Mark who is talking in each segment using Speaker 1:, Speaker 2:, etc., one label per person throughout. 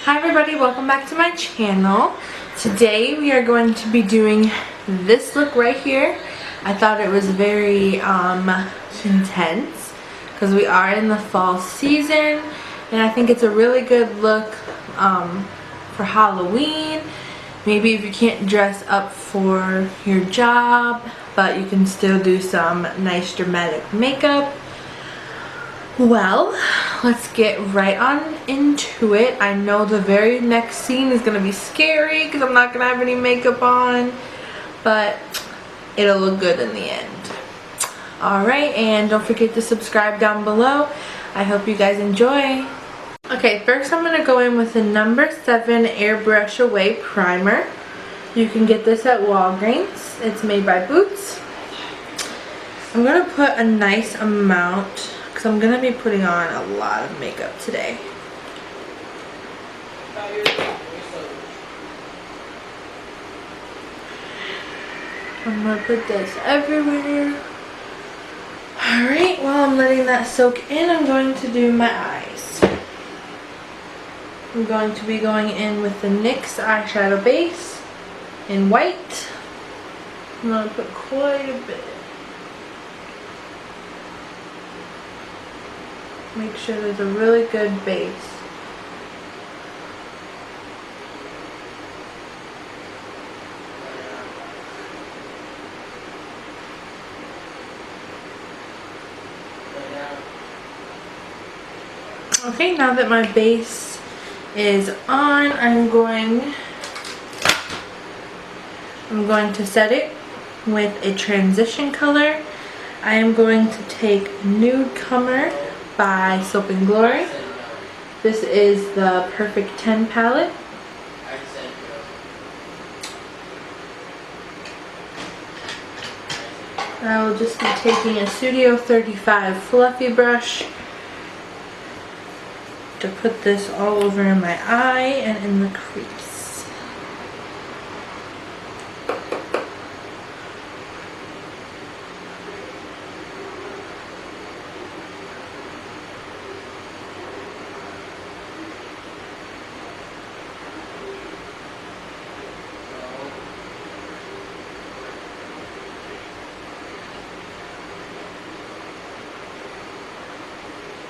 Speaker 1: Hi everybody, welcome back to my channel. Today we are going to be doing this look right here. I thought it was very intense because we are in the fall season, and I think it's a really good look for Halloween. Maybe if you can't dress up for your job, but you can still do some nice dramatic makeup. Well, let's get right on into it. I know the very next scene is going to be scary because I'm not going to have any makeup on, but it'll look good in the end. Alright, and don't forget to subscribe down below. I hope you guys enjoy. Okay, first I'm going to go in with the number 7 Airbrush Away Primer. You can get this at Walgreens. It's made by Boots. I'm going to put a nice amount because I'm going to be putting on a lot of makeup today. I'm going to put this everywhere. Alright, while I'm letting that soak in, I'm going to do my eyes. I'm going to be going in with the NYX eyeshadow base in white. I'm going to put quite a bit. Make sure there's a really good base. Okay, now that my base is on, I'm going to set it with a transition color. I am going to take Nudecomer by Soap & Glory. This is the Perfect 10 palette. I will just be taking a Studio 35 fluffy brush to put this all over in my eye and in the crease.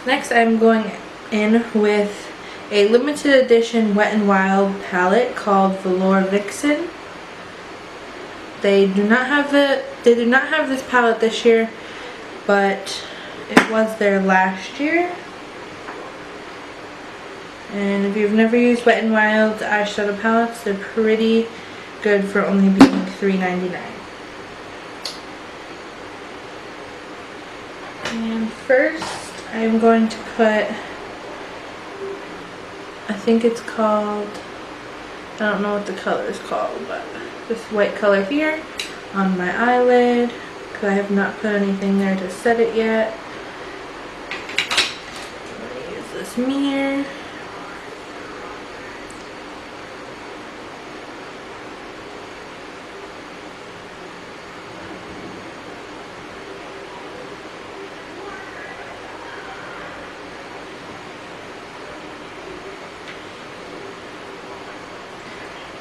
Speaker 1: Next, I'm going in with a limited edition Wet n Wild palette called Velour Vixen. They do not have this palette this year, but it was there last year. And if you've never used Wet n Wild eyeshadow palettes, they're pretty good for only being $3.99. And first, I'm going to put, I think it's called, I don't know what the color is called, but this white color here on my eyelid, because I have not put anything there to set it yet. I'm going to use this mirror.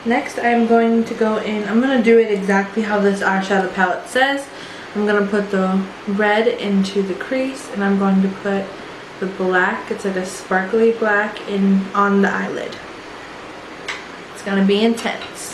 Speaker 1: Next, I'm going to go in, I'm going to do it exactly how this eyeshadow palette says. I'm going to put the red into the crease, and I'm going to put the black, it's like a sparkly black, on the eyelid. It's going to be intense.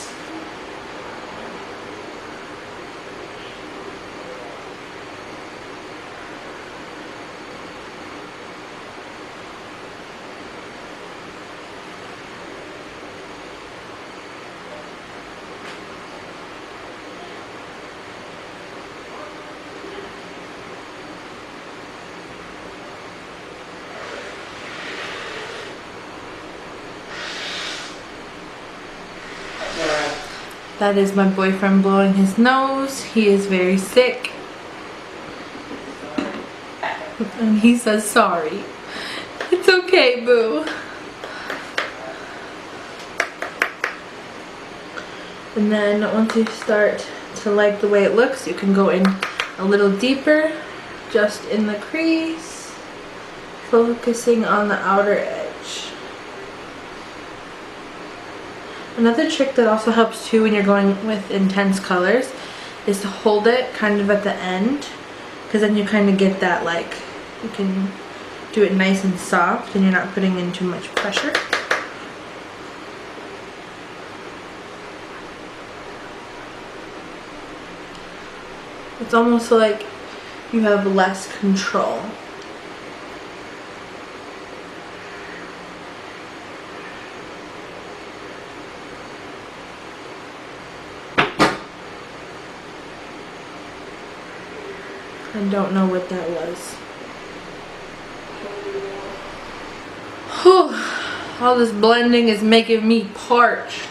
Speaker 1: That is my boyfriend blowing his nose. He is very sick. And he says sorry. It's okay, boo. And then once you start to like the way it looks, you can go in a little deeper, just in the crease, focusing on the outer edge. Another trick that also helps too when you're going with intense colors is to hold it kind of at the end, because then you kind of get that, like, you can do it nice and soft and you're not putting in too much pressure. It's almost like you have less control. I don't know what that was. Whew. All this blending is making me parched.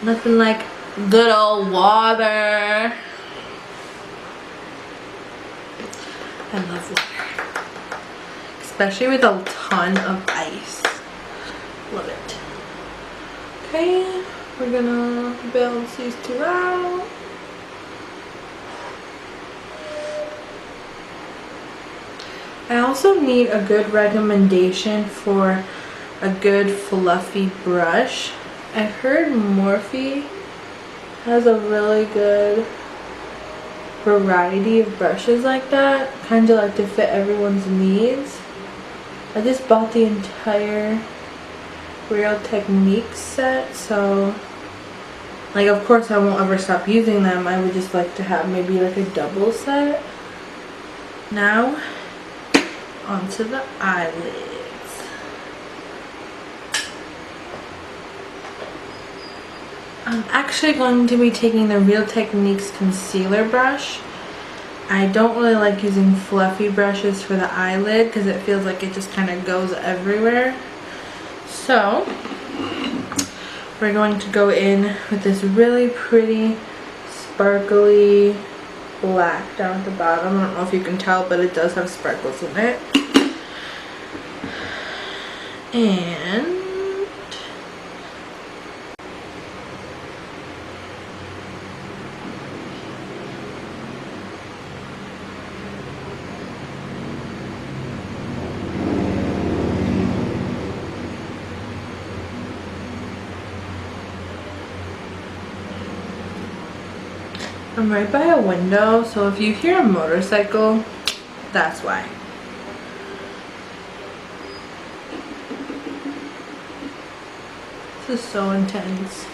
Speaker 1: Nothing like good old water. I love water. Especially with a ton of ice. Love it. Okay, we're gonna balance these two out. I also need a good recommendation for a good fluffy brush. I heard Morphe has a really good variety of brushes like that, kind of like to fit everyone's needs. I just bought the entire Real Techniques set, so like of course I won't ever stop using them. I would just like to have maybe like a double set. Now onto the eyelids. I'm actually going to be taking the Real Techniques concealer brush. I don't really like using fluffy brushes for the eyelid because it feels like it just kind of goes everywhere. So we're going to go in with this really pretty sparkly black down at the bottom. I don't know if you can tell, but it does have sparkles in it. And I'm right by a window, so if you hear a motorcycle, that's why. This is so intense.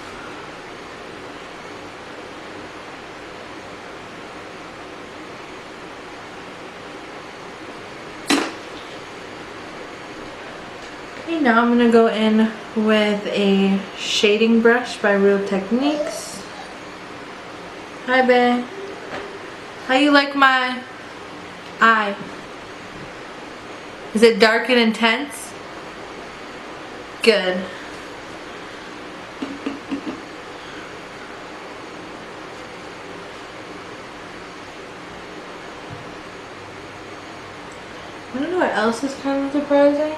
Speaker 1: Okay, now I'm gonna go in with a shading brush by Real Techniques. Hi, babe. How you like my eye? Is it dark and intense? Good. I don't know what else is kind of surprising.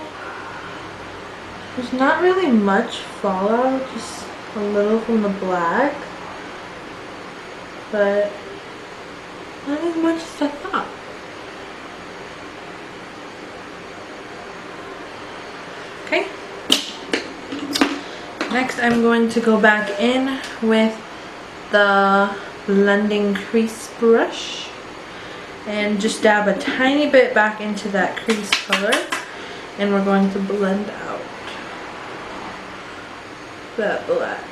Speaker 1: There's not really much fallout, just a little from the black. But not as much as I thought. Okay. Next I'm going to go back in with the blending crease brush and just dab a tiny bit back into that crease color, and we're going to blend out that black.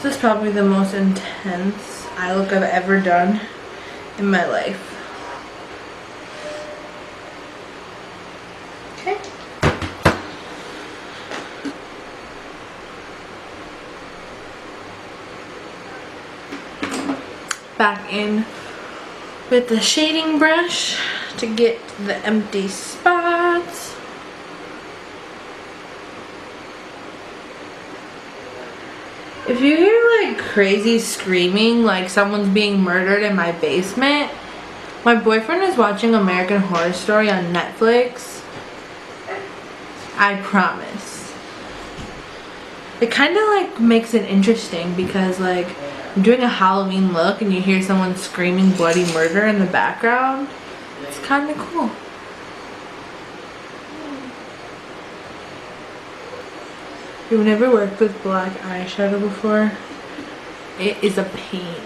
Speaker 1: This is probably the most intense eye look I've ever done in my life. Okay. Back in with the shading brush to get the empty spots. If you hear like crazy screaming, like someone's being murdered in my basement, my boyfriend is watching American Horror Story on Netflix. I promise. It kind of like makes it interesting because like I'm doing a Halloween look and you hear someone screaming bloody murder in the background. It's kind of cool. You've never worked with black eyeshadow before? It is a pain.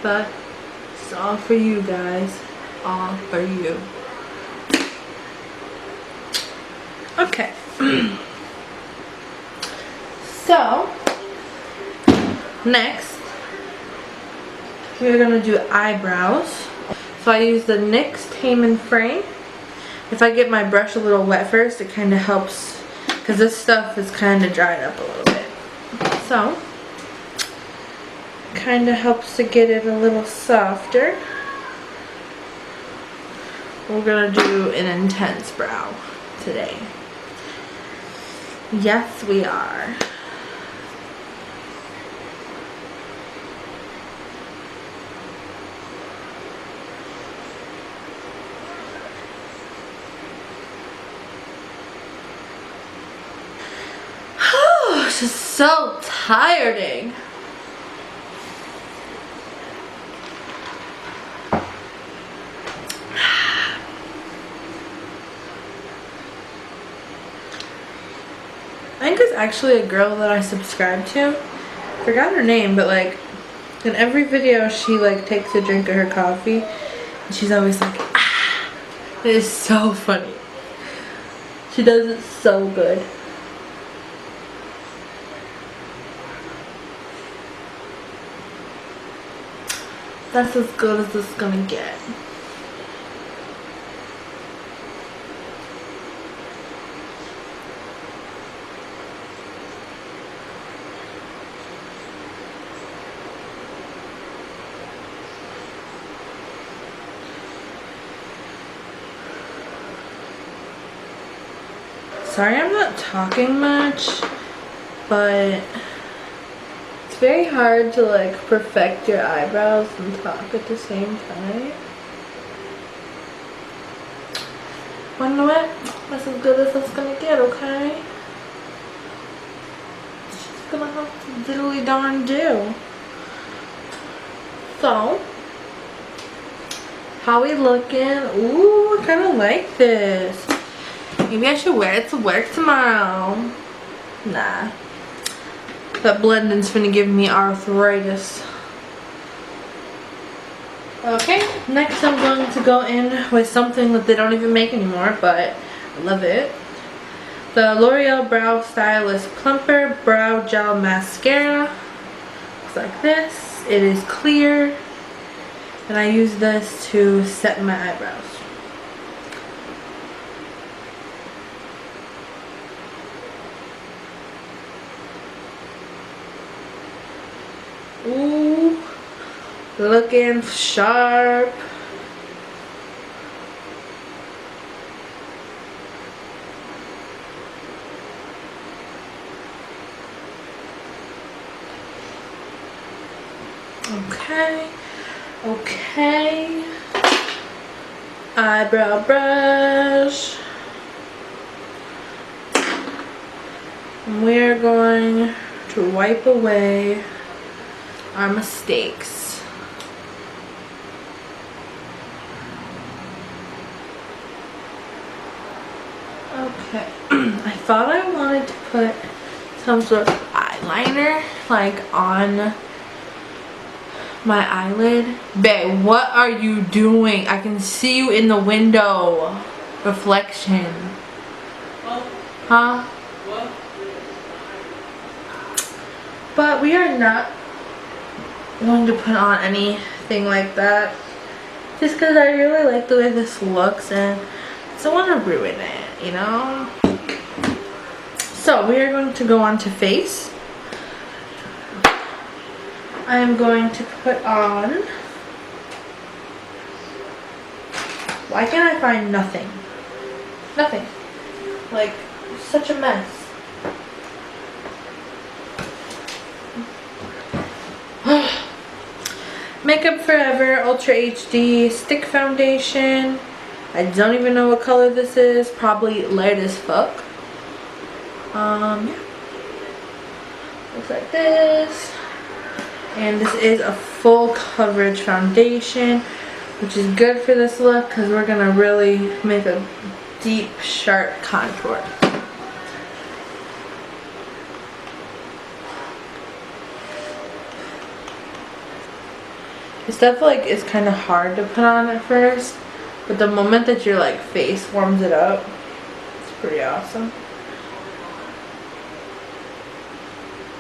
Speaker 1: But it's all for you guys. All for you. Okay. So, next, we're gonna do eyebrows. So I use the NYX Tame and Frame. If I get my brush a little wet first, it kind of helps because this stuff is kind of dried up a little bit. So, kind of helps to get it a little softer. We're gonna do an intense brow today. Yes, we are. It's just so tiring. I think it's actually a girl that I subscribe to. Forgot her name, but like in every video she like takes a drink of her coffee and she's always like, ah. It is so funny. She does it so good. That's as good as it's gonna get. Sorry I'm not talking much, but it's very hard to like perfect your eyebrows and talk at the same time. But you know what? That's as good as it's gonna get, okay? It's just gonna have to diddly darn do. So, how we looking? Ooh, I kinda like this. Maybe I should wear it to work tomorrow. Nah. That blending's finna give me arthritis. Okay, next I'm going to go in with something that they don't even make anymore, but I love it. The L'Oreal Brow Stylist Plumper Brow Gel Mascara. Looks like this. It is clear. And I use this to set my eyebrows. Ooh, looking sharp. Okay, okay. Eyebrow brush. And we're going to wipe away our mistakes. Okay. I thought I wanted to put some sort of eyeliner like on my eyelid. Babe, what are you doing? I can see you in the window. Reflection. Huh? But we are not going to put on anything like that just because I really like the way this looks and I don't want to ruin it, you know. So we are going to go on to face. I am going to put on, why can't I find nothing? Nothing. Like, such a mess. Makeup Forever Ultra HD Stick Foundation. I don't even know what color this is. Probably light as fuck. Yeah. Looks like this. And this is a full coverage foundation, which is good for this look because we're gonna really make a deep, sharp contour. This stuff like is kind of hard to put on at first, but the moment that your like face warms it up, it's pretty awesome.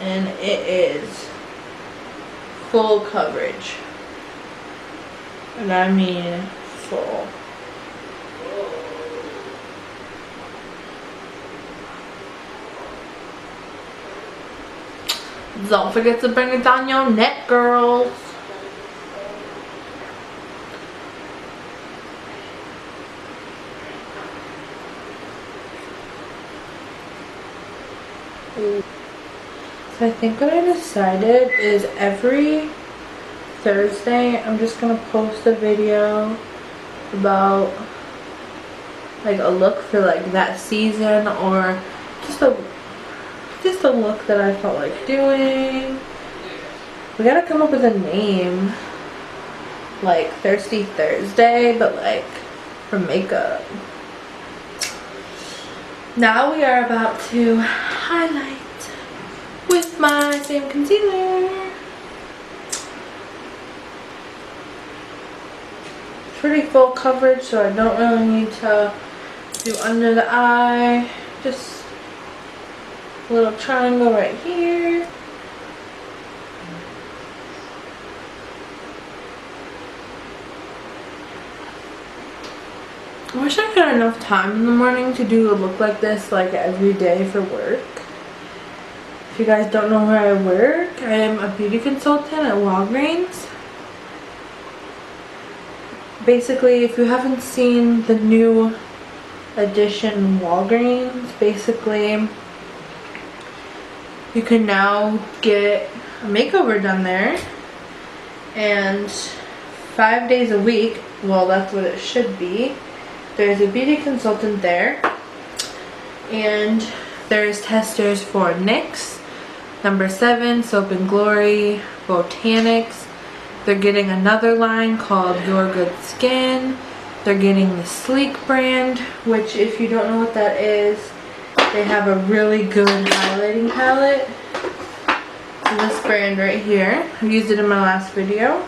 Speaker 1: And it is full coverage, and I mean full. Don't forget to bring it down your neck, girls. So I think what I decided is every Thursday I'm just gonna post a video about like a look for like that season, or just a look that I felt like doing. We gotta come up with a name, like Thirsty Thursday, but like for makeup. Now we are about to highlight with my same concealer. Pretty full coverage, so I don't really need to do under the eye. Just a little triangle right here. I wish I had enough time in the morning to do a look like this like every day for work. If you guys don't know where I work, I am a beauty consultant at Walgreens. Basically, if you haven't seen the new edition Walgreens, basically you can now get a makeover done there, and 5 days a week, well that's what it should be, there's a beauty consultant there, and there's testers for NYX, Number 7, Soap and Glory, Botanics. They're getting another line called Your Good Skin. They're getting the Sleek brand, which if you don't know what that is, they have a really good highlighting palette. So this brand right here, I used it in my last video,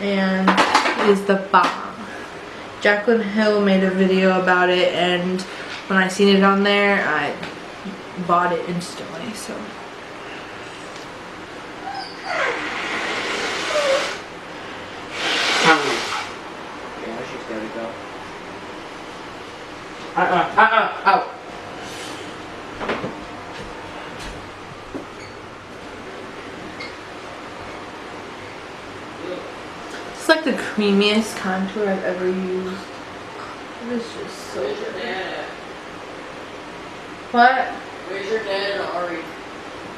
Speaker 1: and it is the bomb. Jaclyn Hill made a video about it, and when I seen it on there, I bought it instantly. So out. It's like the creamiest contour I've ever used. It is just so good. What?
Speaker 2: Where's your dad and Ari?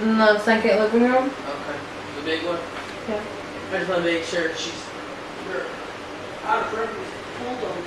Speaker 1: In the second living room.
Speaker 2: Okay. The big one?
Speaker 1: Yeah.
Speaker 2: I just want to make sure she's out of breath. Hold on.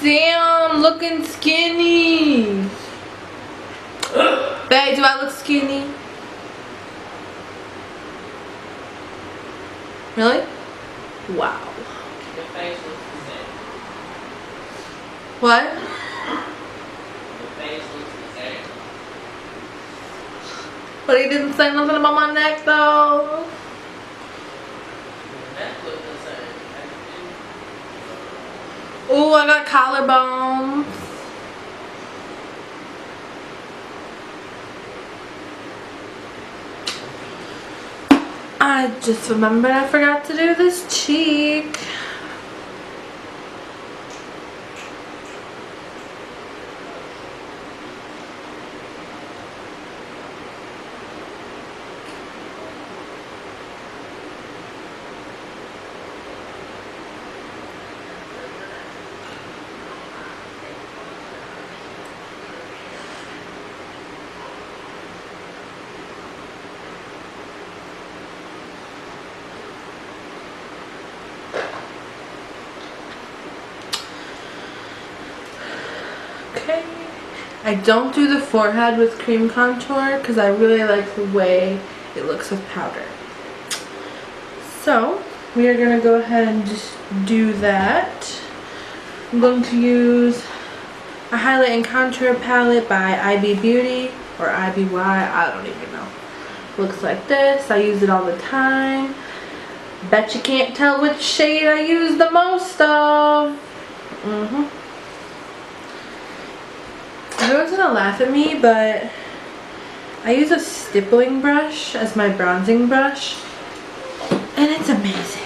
Speaker 1: Damn, looking skinny. Babe, do I look skinny? Really? Wow.
Speaker 2: Your face looks the same.
Speaker 1: What?
Speaker 2: Your face looks the same.
Speaker 1: But he didn't say nothing about my neck though.
Speaker 2: Your neck looks the same.
Speaker 1: Ooh, I got collarbones. I just remembered I forgot to do this cheek. Okay. I don't do the forehead with cream contour because I really like the way it looks with powder. So we are going to go ahead and just do that. I'm going to use a highlight and contour palette by IB Beauty or IBY, I don't even know. Looks like this. I use it all the time. Bet you can't tell which shade I use the most of. Everyone's gonna laugh at me, but I use a stippling brush as my bronzing brush, and it's amazing.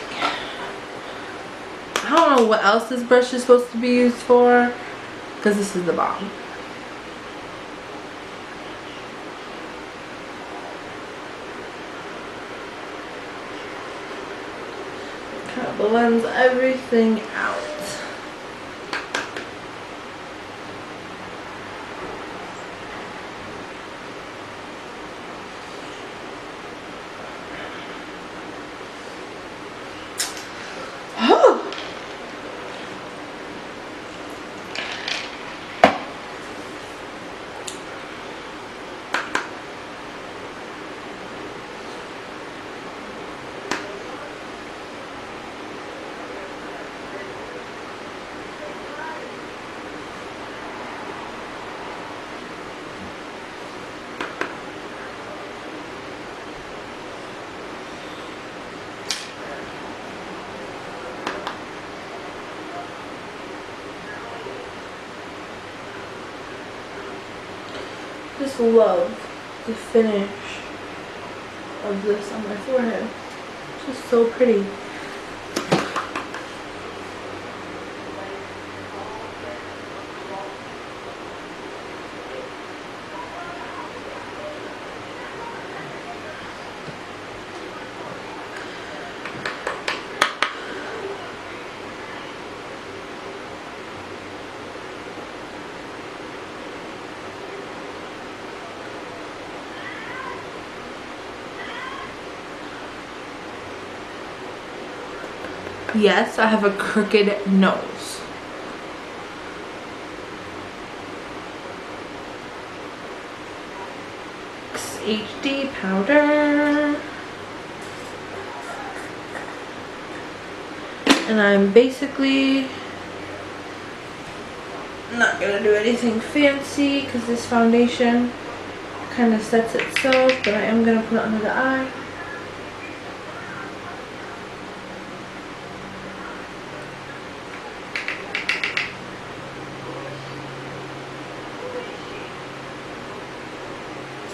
Speaker 1: I don't know what else this brush is supposed to be used for, because this is the bomb. Kind of blends everything out. Just love the finish of this on my forehead. It's just so pretty. Yes, I have a crooked nose. HD powder. And I'm basically not gonna do anything fancy because this foundation kind of sets itself, but I am gonna put it under the eye.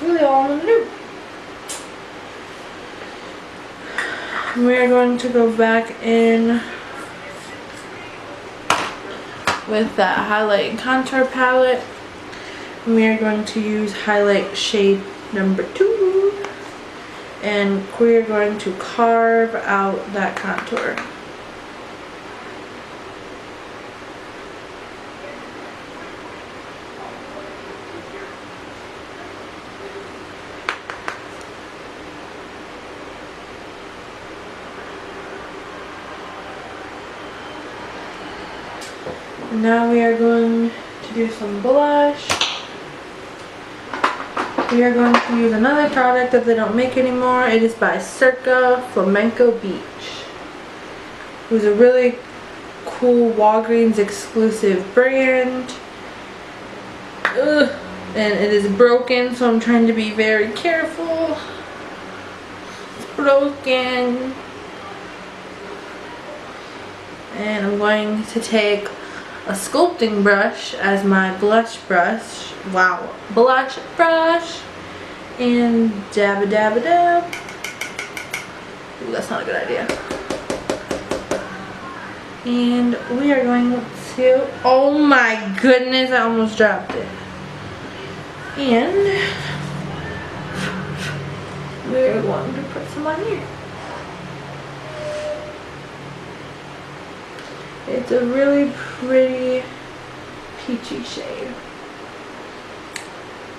Speaker 1: Really all I'm gonna do. We're going to go back in with that highlight and contour palette. We are going to use highlight shade number 2, and we are going to carve out that contour. Now we are going to do some blush. We are going to use another product that they don't make anymore. It is by Circa Flamenco Beach. It was a really cool Walgreens exclusive brand. Ugh. And it is broken, so I'm trying to be very careful. It's broken. And I'm going to take a sculpting brush as my blush brush. Wow, blush brush. And dab a dab a dab. Ooh, that's not a good idea. And we are going to, oh my goodness, I almost dropped it. And we're going to put some on here. It's a really pretty peachy shade.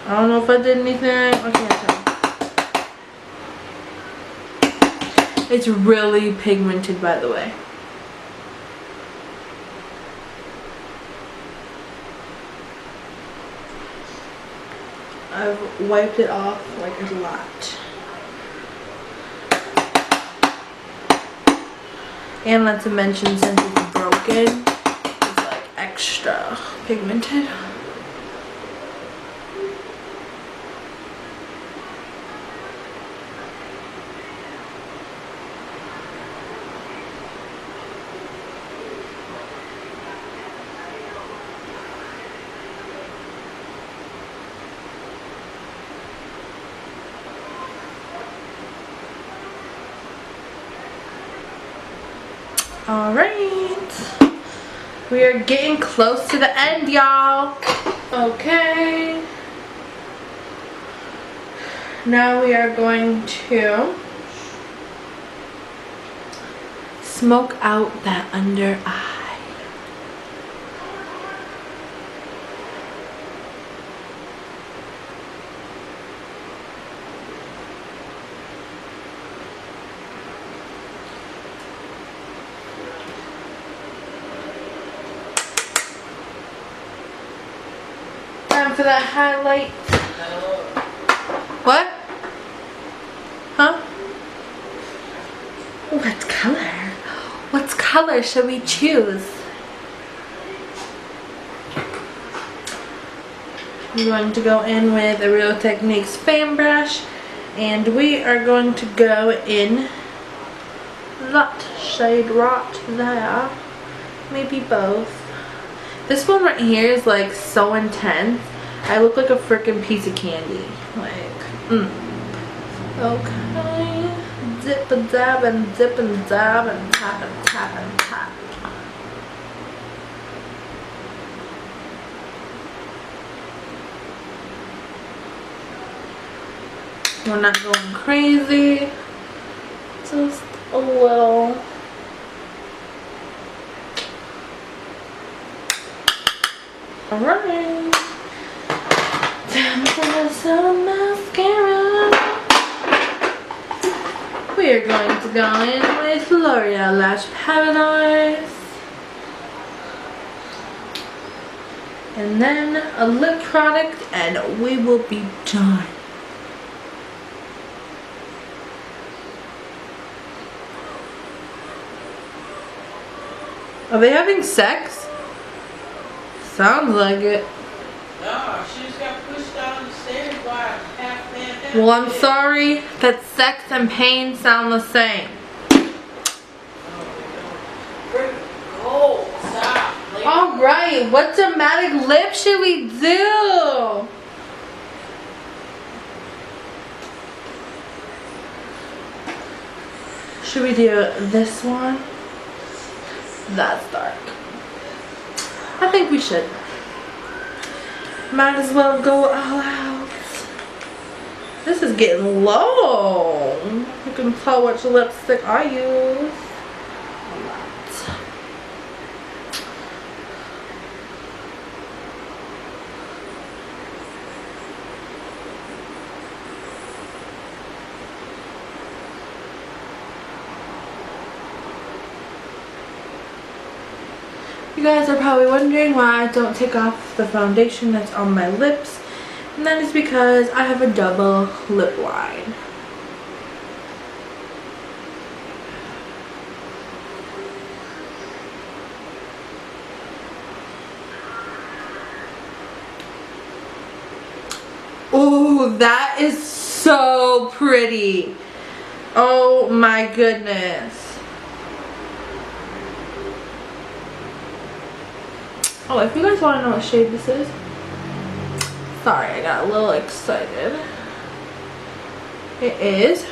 Speaker 1: I don't know if I did anything. I can't tell. It's really pigmented, by the way. I've wiped it off like a lot. And not to mention, since it's broken, it's like extra pigmented. Alright, we are getting close to the end, y'all. Okay, now we are going to smoke out that under eye. For that highlight. What? Huh? What color? What color should we choose? I'm going to go in with a Real Techniques fan brush, and we are going to go in that shade right there. Maybe both. This one right here is like so intense. I look like a freaking piece of candy. Like, Okay. Dip and dab and dip and dab and tap and tap and tap. We're not going crazy. Just a little. Alright. Time for some mascara. We are going to go in with L'Oreal Lash Paradise. And then a lip product, and we will be done. Are they having sex? Sounds like it.
Speaker 2: No, she just got pushed down the stairs by a half-man.
Speaker 1: Well, I'm sorry that sex and pain sound the same.
Speaker 2: Oh, stop. Like,
Speaker 1: Alright, what dramatic lip should we do? Should we do this one? That's dark. I think we should. Might as well go all out. This is getting low. You can tell which lipstick I use. A lot. You guys are probably wondering why I don't take off the foundation that's on my lips, and that is because I have a double lip line. Oh, that is so pretty. Oh my goodness. Oh, if you guys want to know what shade this is, sorry, I got a little excited. It is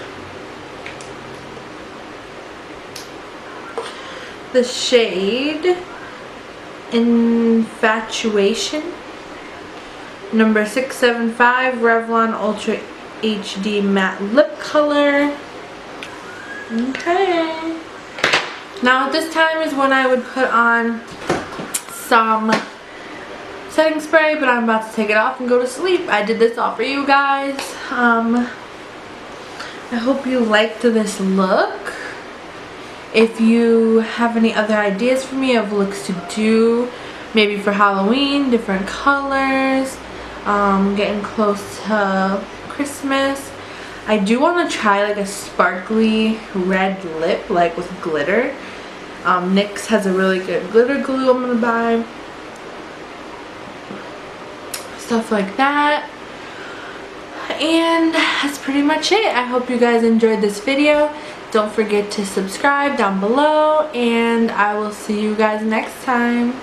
Speaker 1: the shade Infatuation, number 675, Revlon Ultra HD Matte Lip Color. Okay. Now this time is when I would put on some setting spray, but I'm about to take it off and go to sleep. I did this all for you guys. I hope you liked this look. If you have any other ideas for me of looks to do, maybe for Halloween, different colors, Getting close to Christmas. I do want to try like a sparkly red lip, like with glitter. NYX has a really good glitter glue I'm gonna buy. Stuff like that. And that's pretty much it. I hope you guys enjoyed this video. Don't forget to subscribe down below, and I will see you guys next time.